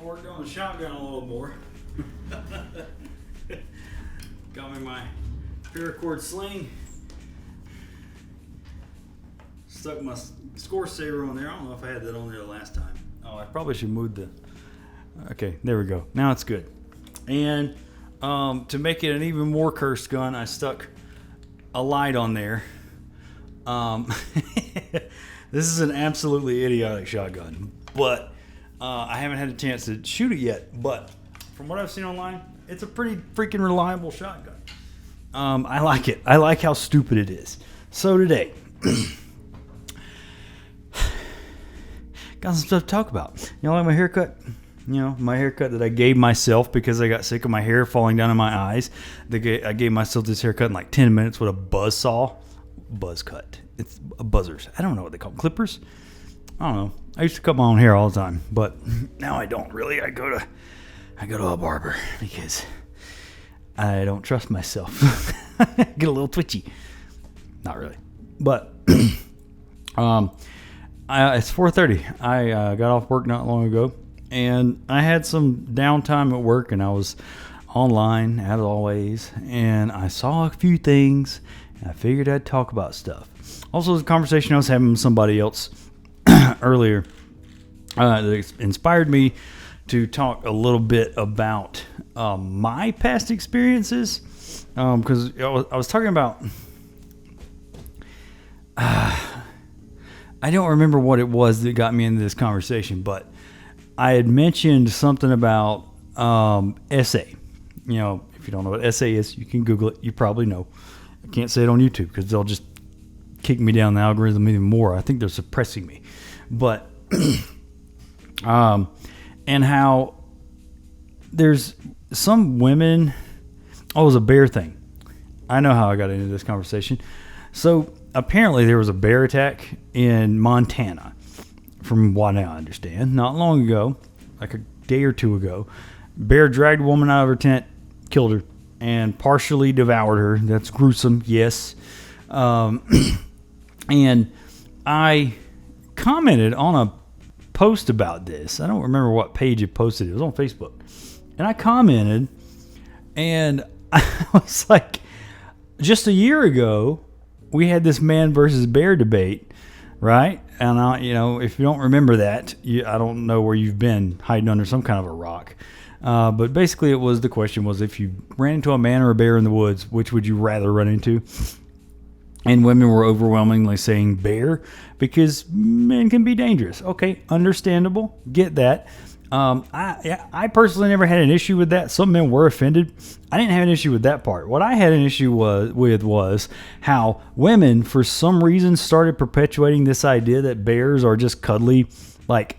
I worked on the shotgun a little more. Got me my paracord sling. Stuck my score saver on there. I don't know if I had that on there the last time. Oh, I probably should move the... Okay, there we go. Now it's good. And to make it an even more cursed gun, I stuck a light on there. This is an absolutely idiotic shotgun, but I haven't had a chance to shoot it yet. But from what I've seen online, it's a pretty freaking reliable shotgun. I like it. I like how stupid it is. So today, got some stuff to talk about. You know, like my haircut? You know, my haircut that I gave myself because I got sick of my hair falling down in my eyes. I gave myself this haircut in like 10 minutes with a buzz saw. Buzz cut. It's buzzers. I don't know what they call them. Clippers? I don't know. I used to cut my own hair all the time, but now I don't really. I go to a barber because I don't trust myself. Get a little twitchy. Not really. But it's 4:30. I got off work not long ago, and I had some downtime at work, and I was online, as always, and I saw a few things, and I figured I'd talk about stuff. Also, the conversation I was having with somebody else earlier that inspired me to talk a little bit about my past experiences, because I was talking about... I don't remember what it was that got me into this conversation, but I had mentioned something about essay. You know, if you don't know what essay is, you can Google it. You probably know. I can't say it on YouTube because they'll just kick me down the algorithm even more. I think they're suppressing me. But, and how there's some women... Oh, it was a bear thing. I know how I got into this conversation. So... apparently there was a bear attack in Montana, from what I understand, not long ago, like a day or two ago. Bear dragged a woman out of her tent, killed her, and partially devoured her. That's gruesome, yes. And I commented on a post about this. I don't remember what page it posted. It was on Facebook. And I commented, and I was like, just a year ago, we had this man versus bear debate, right? And if you don't remember that, I don't know where you've been, hiding under some kind of a rock. But basically, the question was, if you ran into a man or a bear in the woods, which would you rather run into? And women were overwhelmingly saying bear, because men can be dangerous. Okay, understandable, get that. I personally never had an issue with that. Some men were offended. I didn't have an issue with that part. What I had an issue was how women, for some reason, started perpetuating this idea that bears are just cuddly, like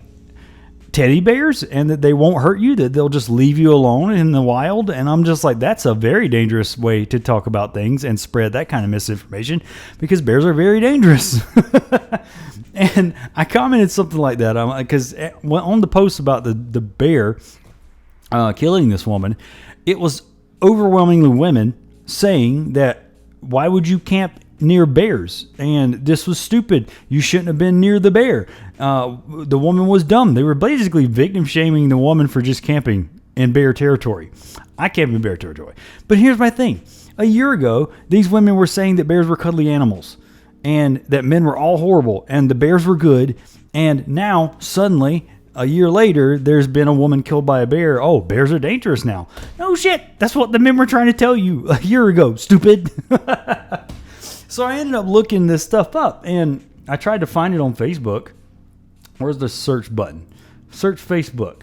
teddy bears, and that they won't hurt you, that they'll just leave you alone in the wild. And I'm just like, that's a very dangerous way to talk about things and spread that kind of misinformation, because bears are very dangerous. And I commented something like that, because on the post about the bear killing this woman, it was overwhelmingly women saying that, why would you camp near bears? And this was stupid. You shouldn't have been near the bear. The woman was dumb. They were basically victim shaming the woman for just camping in bear territory. I camp in bear territory. But here's my thing. A year ago, these women were saying that bears were cuddly animals, and that men were all horrible, and the bears were good. And now, suddenly, a year later, there's been a woman killed by a bear. Oh, bears are dangerous now. No shit. That's what the men were trying to tell you a year ago, stupid. So I ended up looking this stuff up, and I tried to find it on Facebook. Where's the search button? Search Facebook.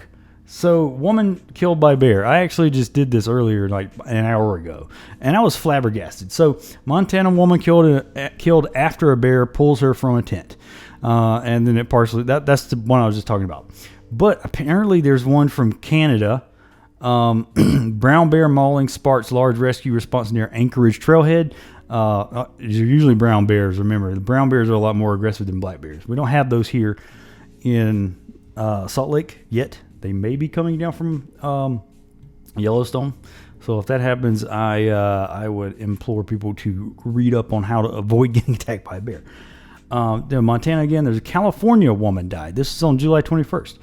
So, woman killed by bear. I actually just did this earlier, like an hour ago, and I was flabbergasted. So, Montana woman killed after a bear pulls her from a tent, and then it partially that's the one I was just talking about. But apparently, there's one from Canada. Brown bear mauling sparks large rescue response near Anchorage trailhead. These are usually brown bears. Remember, the brown bears are a lot more aggressive than black bears. We don't have those here in Salt Lake yet. They may be coming down from Yellowstone. So if that happens, I would implore people to read up on how to avoid getting attacked by a bear. Montana again, there's a California woman died. This is on July 21st.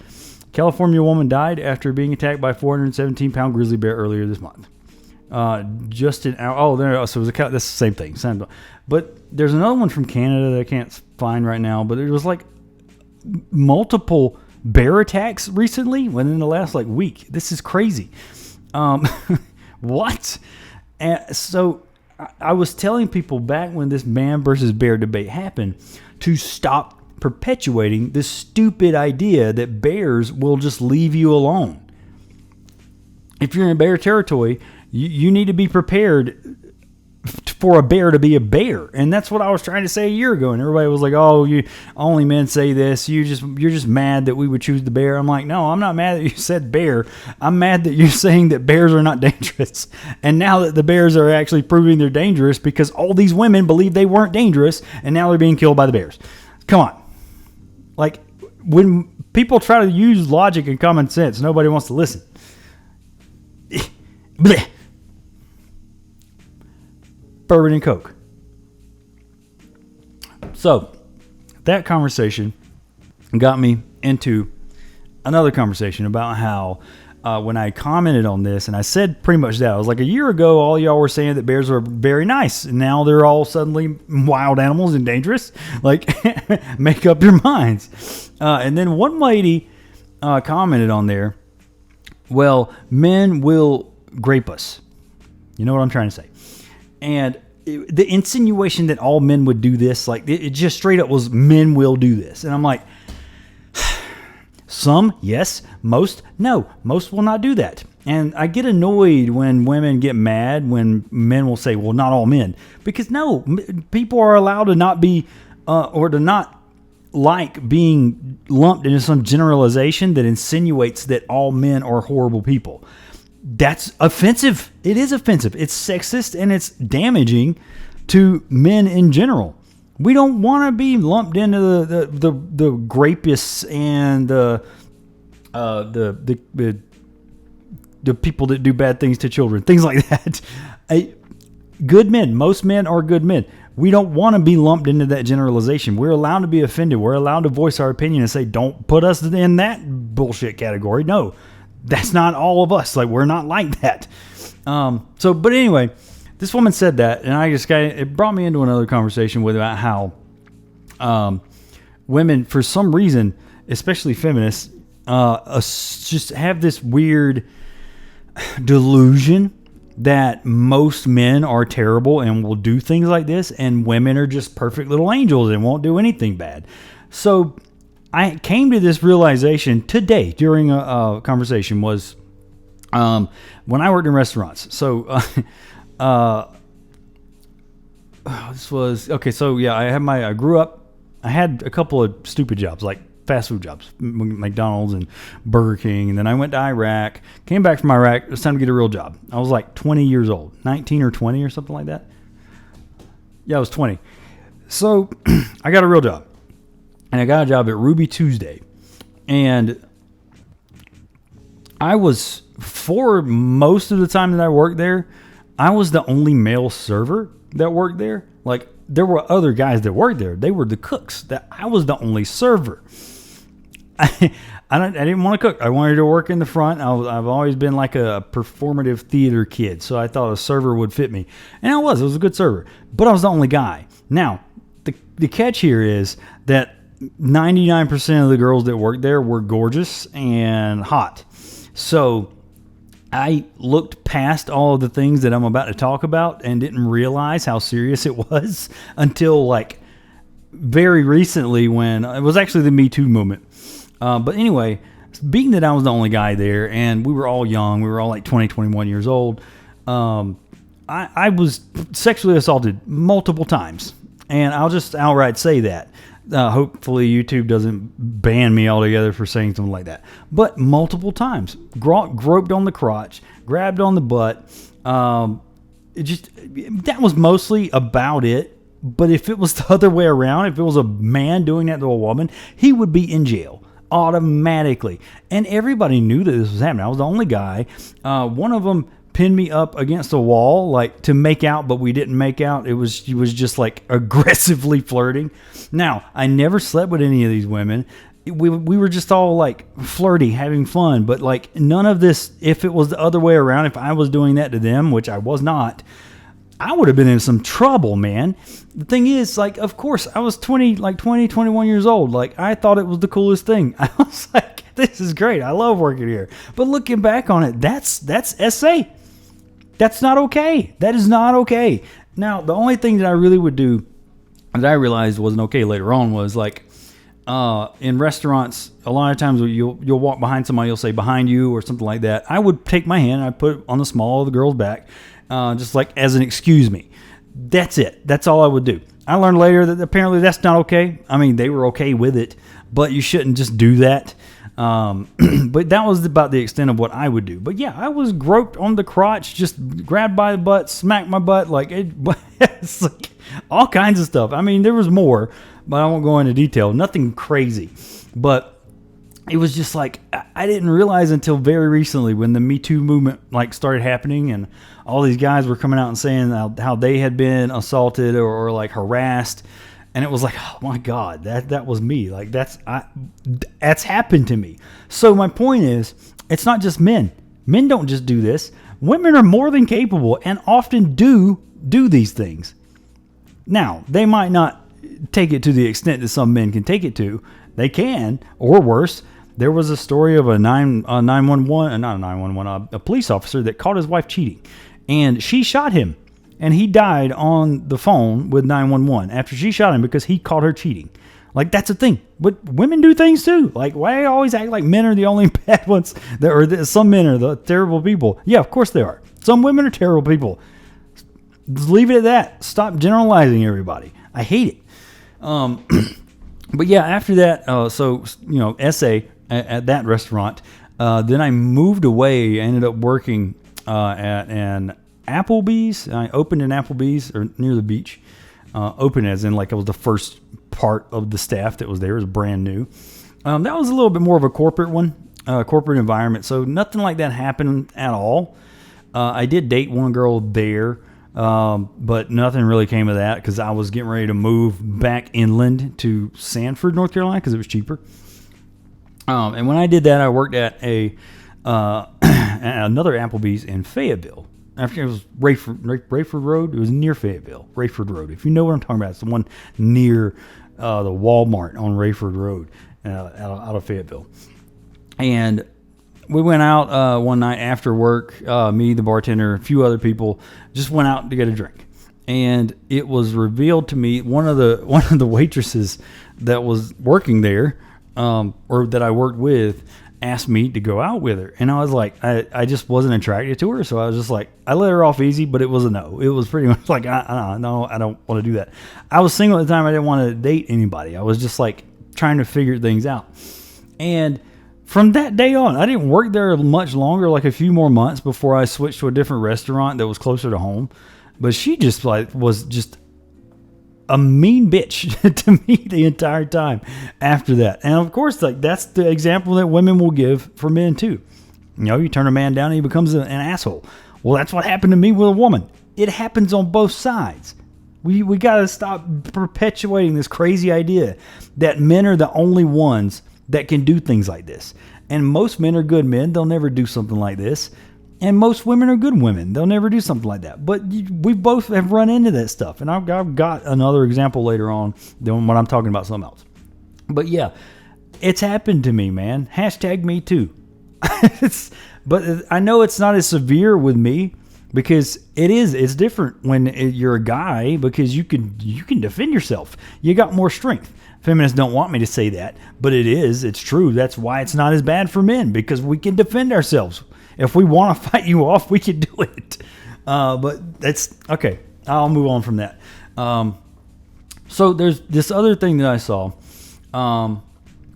California woman died after being attacked by a 417-pound grizzly bear earlier this month. So it was that's the same thing. But there's another one from Canada that I can't find right now, but it was like multiple bear attacks recently within the last like week. This is crazy. What? And so I was telling people back when this man versus bear debate happened to stop perpetuating this stupid idea that bears will just leave you alone. If you're in bear territory, you need to be prepared for a bear to be a bear. And that's what I was trying to say a year ago. And everybody was like, oh, you only men say this. You're just mad that we would choose the bear. I'm like, no, I'm not mad that you said bear. I'm mad that you're saying that bears are not dangerous. And now that the bears are actually proving they're dangerous because all these women believe they weren't dangerous and now they're being killed by the bears. Come on. Like, when people try to use logic and common sense, nobody wants to listen. Blech. Bourbon and Coke. So, that conversation got me into another conversation about how when I commented on this, and I said pretty much that. I was like, a year ago, all y'all were saying that bears are very nice, and now they're all suddenly wild animals and dangerous. Like, make up your minds. And then one lady commented on there, well, men will grape us. You know what I'm trying to say? And the insinuation that all men would do this, like it just straight up was men will do this. And I'm like, some, yes. Most, no. Most will not do that. And I get annoyed when women get mad when men will say, well, not all men. Because no, people are allowed to not be, or to not like being lumped into some generalization that insinuates that all men are horrible people. That's offensive. It is offensive. It's sexist and it's damaging to men in general. We don't want to be lumped into the grapists and the people that do bad things to children, things like that. Good men. Most men are good men. We don't want to be lumped into that generalization. We're allowed to be offended. We're allowed to voice our opinion and say, don't put us in that bullshit category. No. That's not all of us. Like, we're not like that. But anyway, this woman said that, and it brought me into another conversation about how women, for some reason, especially feminists, just have this weird delusion that most men are terrible and will do things like this, and women are just perfect little angels and won't do anything bad. So I came to this realization today during a conversation was when I worked in restaurants. So this was okay. So yeah, I grew up. I had a couple of stupid jobs, like fast food jobs, McDonald's and Burger King, and then I went to Iraq. Came back from Iraq. It was time to get a real job. I was like 20 years old, 19 or 20 or something like that. Yeah, I was 20. So I got a real job. And I got a job at Ruby Tuesday. And I was, for most of the time that I worked there, I was the only male server that worked there. Like, there were other guys that worked there. They were the cooks. I was the only server. I didn't want to cook. I wanted to work in the front. I've always been like a performative theater kid. So I thought a server would fit me. And I was. It was a good server. But I was the only guy. Now, the catch here is that 99% of the girls that worked there were gorgeous and hot. So I looked past all of the things that I'm about to talk about and didn't realize how serious it was until like very recently, when it was actually the Me Too movement. But anyway, being that I was the only guy there and we were all young, we were all like 20, 21 years old. I was sexually assaulted multiple times, and I'll just outright say that. Hopefully YouTube doesn't ban me altogether for saying something like that. But multiple times. Groped on the crotch, grabbed on the butt. That was mostly about it. But if it was the other way around, if it was a man doing that to a woman, he would be in jail automatically. And everybody knew that this was happening. I was the only guy. One of them pinned me up against a wall, like to make out, but we didn't make out. He was just like aggressively flirting. Now, I never slept with any of these women. we were just all like flirty, having fun, but like none of this. If it was the other way around, if I was doing that to them, which I was not, I would have been in some trouble, man. The thing is, like, of course, I was 21 years old. Like, I thought it was the coolest thing. I was like, this is great. I love working here. But looking back on it, that's SA. That's not okay. That is not okay. Now, the only thing that I really would do that I realized wasn't okay later on was like, in restaurants, a lot of times you'll walk behind somebody, you'll say behind you or something like that. I would take my hand, I'd put it on the small of the girl's back, just like as an excuse me. That's it. That's all I would do. I learned later that apparently that's not okay. I mean, they were okay with it, but you shouldn't just do that. But that was about the extent of what I would do. But yeah, I was groped on the crotch, just grabbed by the butt, smacked my butt, like it's like all kinds of stuff. I mean, there was more, but I won't go into detail. Nothing crazy, but it was just like I didn't realize until very recently when the metoo movement like started happening and all these guys were coming out and saying how they had been assaulted or like harassed. And it was like, oh my God, that was me. Like that's happened to me. So my point is, it's not just men. Men don't just do this. Women are more than capable and often do these things. Now, they might not take it to the extent that some men can take it to. They can, or worse. There was a story of a 911, not a 911, a police officer that caught his wife cheating, and she shot him. And he died on the phone with 911 after she shot him because he caught her cheating. Like, that's a thing. But women do things too. Like, why always act like men are the only bad ones? Some men are the terrible people. Yeah, of course they are. Some women are terrible people. Just leave it at that. Stop generalizing everybody. I hate it. But yeah, after that, SA at that restaurant. Then I moved away. I ended up working at an Applebee's. I opened an Applebee's or near the beach. Open as in like I was the first part of the staff that was there. It was brand new. That was a little bit more of a corporate one, corporate environment. So nothing like that happened at all. I did date one girl there, but nothing really came of that because I was getting ready to move back inland to Sanford, North Carolina, because it was cheaper. And when I did that, I worked at another Applebee's in Fayetteville. After it was Rayford Road. It was near Fayetteville. Rayford Road. If you know what I'm talking about, it's the one near the Walmart on Rayford Road out of Fayetteville. And we went out one night after work. Me, the bartender, a few other people just went out to get a drink. And it was revealed to me one of the waitresses that was working there, or that I worked with, asked me to go out with her. And I was like, I just wasn't attracted to her. So I was just like, I let her off easy, but it was a no. It was pretty much like, no, I don't want to do that. I was single at the time. I didn't want to date anybody. I was just like trying to figure things out. And from that day on, I didn't work there much longer, like a few more months before I switched to a different restaurant that was closer to home. But she just like was just a mean bitch to me the entire time after that. And of course, like that's the example that women will give for men too. You know, you turn a man down and he becomes an asshole. Well, that's what happened to me with a woman. It happens on both sides. We got to stop perpetuating this crazy idea that men are the only ones that can do things like this. And most men are good men. They'll never do something like this. And most women are good women. They'll never do something like that. But we both have run into that stuff. And I've got another example later on when I'm talking about something else. But yeah, it's happened to me, man. Hashtag me too. But I know it's not as severe with me because it's different when you're a guy because you can defend yourself. You got more strength. Feminists don't want me to say that, but it's true. That's why it's not as bad for men, because we can defend ourselves. If we want to fight you off, we can do it. But that's okay. I'll move on from that. So there's this other thing that I saw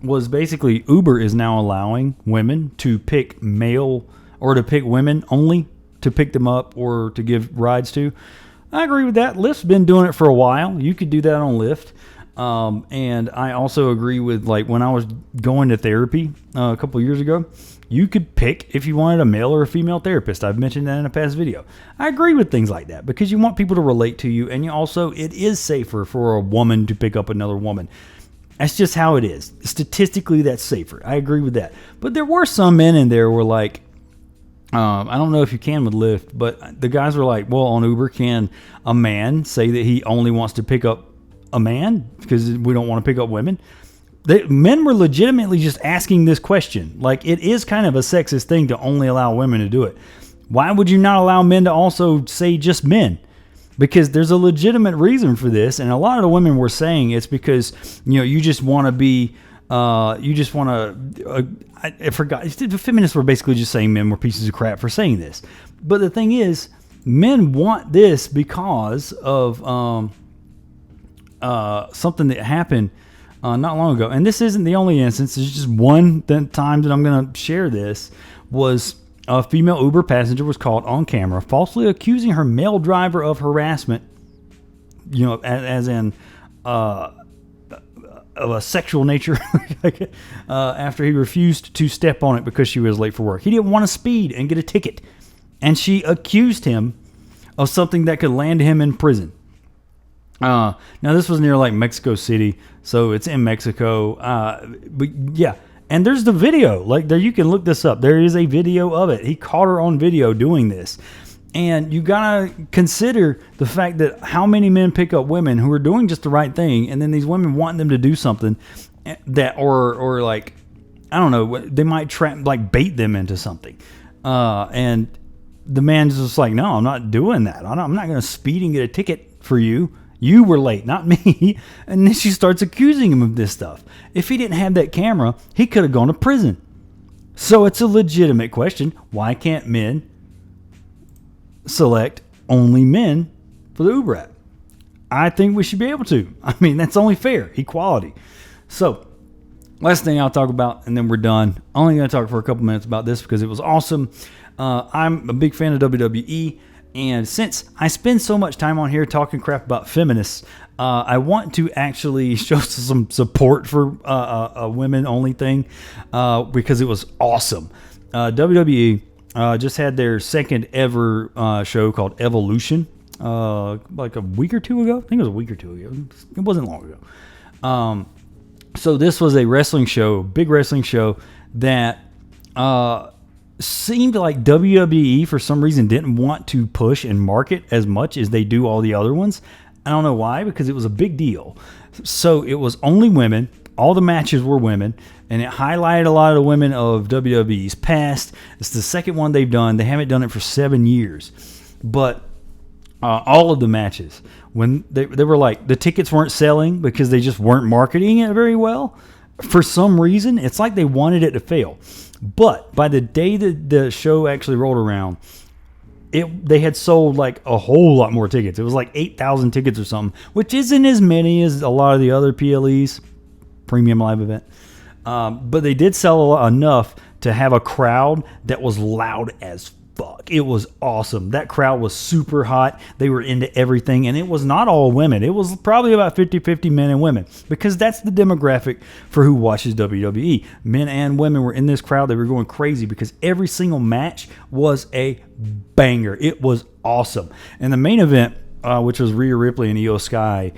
was basically Uber is now allowing women to pick male or to pick women only to pick them up or to give rides to. I agree with that. Lyft's been doing it for a while. You could do that on Lyft. And I also agree with, like, when I was going to therapy a couple of years ago, you could pick if you wanted a male or a female therapist. I've mentioned that in a past video. I agree with things like that because you want people to relate to you, and it is safer for a woman to pick up another woman. That's just how it is. Statistically, that's safer. I agree with that. But there were some men in there who were like, I don't know if you can with Lyft, but the guys were like, well, on Uber, can a man say that he only wants to pick up a man because we don't want to pick up women? Men were legitimately just asking this question. Like, it is kind of a sexist thing to only allow women to do it. Why would you not allow men to also say just men? Because there's a legitimate reason for this. And a lot of the women were saying it's because, you just want to be, you just want to, I forgot. The feminists were basically just saying men were pieces of crap for saying this. But the thing is, men want this because of something that happened not long ago. And this isn't the only instance. It's just one time that I'm going to share this. Was a female Uber passenger was caught on camera falsely accusing her male driver of harassment, as in of a sexual nature after he refused to step on it because she was late for work. He didn't want to speed and get a ticket. And she accused him of something that could land him in prison. Now, this was near like Mexico City, so it's in Mexico. But yeah. And there's the video. Like, there, you can look this up. There is a video of it. He caught her on video doing this. And you gotta consider the fact that how many men pick up women who are doing just the right thing, and then these women want them to do something that, or like, I don't know, they might bait them into something. And the man's just like, no, I'm not doing that. I'm not going to speed and get a ticket for you. You were late, not me. And then she starts accusing him of this stuff. If he didn't have that camera, he could have gone to prison. So it's a legitimate question. Why can't men select only men for the Uber app? I think we should be able to. I mean, that's only fair. Equality. So, last thing I'll talk about, and then we're done. Only going to talk for a couple minutes about this because it was awesome. I'm a big fan of WWE. And since I spend so much time on here talking crap about feminists, I want to actually show some support for a women-only thing because it was awesome. WWE just had their second ever show called Evolution like a week or two ago. I think it was a week or two ago. It wasn't long ago. So this was a wrestling show, big wrestling show that seemed like WWE for some reason didn't want to push and market as much as they do all the other ones. I don't know why, because it was a big deal. So it was only women. All the matches were women, and it highlighted a lot of the women of WWE's past. It's the second one they've done. They haven't done it for 7 years. But all of the matches, when they were like, the tickets weren't selling because they just weren't marketing it very well. For some reason, it's like they wanted it to fail. But by the day that the show actually rolled around, they had sold like a whole lot more tickets. It was like 8,000 tickets or something, which isn't as many as a lot of the other PLEs, premium live event. But they did sell enough to have a crowd that was loud as fuck. It was awesome. That crowd was super hot. They were into everything, and it was not all women. It was probably about 50-50 men and women, because that's the demographic for who watches WWE. Men and women were in this crowd. They were going crazy because every single match was a banger. It was awesome. And the main event, which was Rhea Ripley and Io Sky,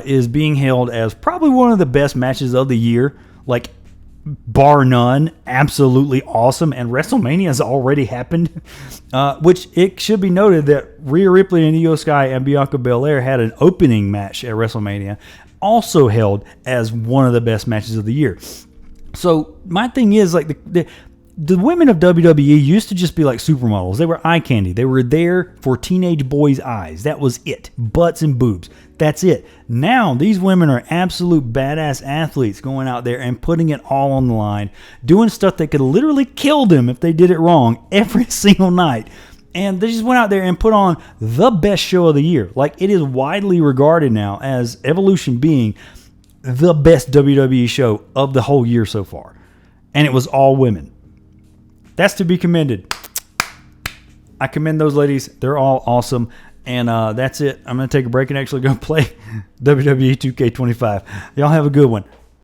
is being hailed as probably one of the best matches of the year. Like, bar none, absolutely awesome. And WrestleMania has already happened, which it should be noted that Rhea Ripley and Io Sky and Bianca Belair had an opening match at WrestleMania, also held as one of the best matches of the year. So my thing is, like, the women of WWE used to just be like supermodels. They were eye candy. They were there for teenage boys' eyes. That was it. Butts and boobs. That's it. Now, these women are absolute badass athletes going out there and putting it all on the line, doing stuff that could literally kill them if they did it wrong every single night. And they just went out there and put on the best show of the year. Like, it is widely regarded now as Evolution being the best WWE show of the whole year so far. And it was all women. That's to be commended. I commend those ladies. They're all awesome. And that's it. I'm going to take a break and actually go play WWE 2K25. Y'all have a good one.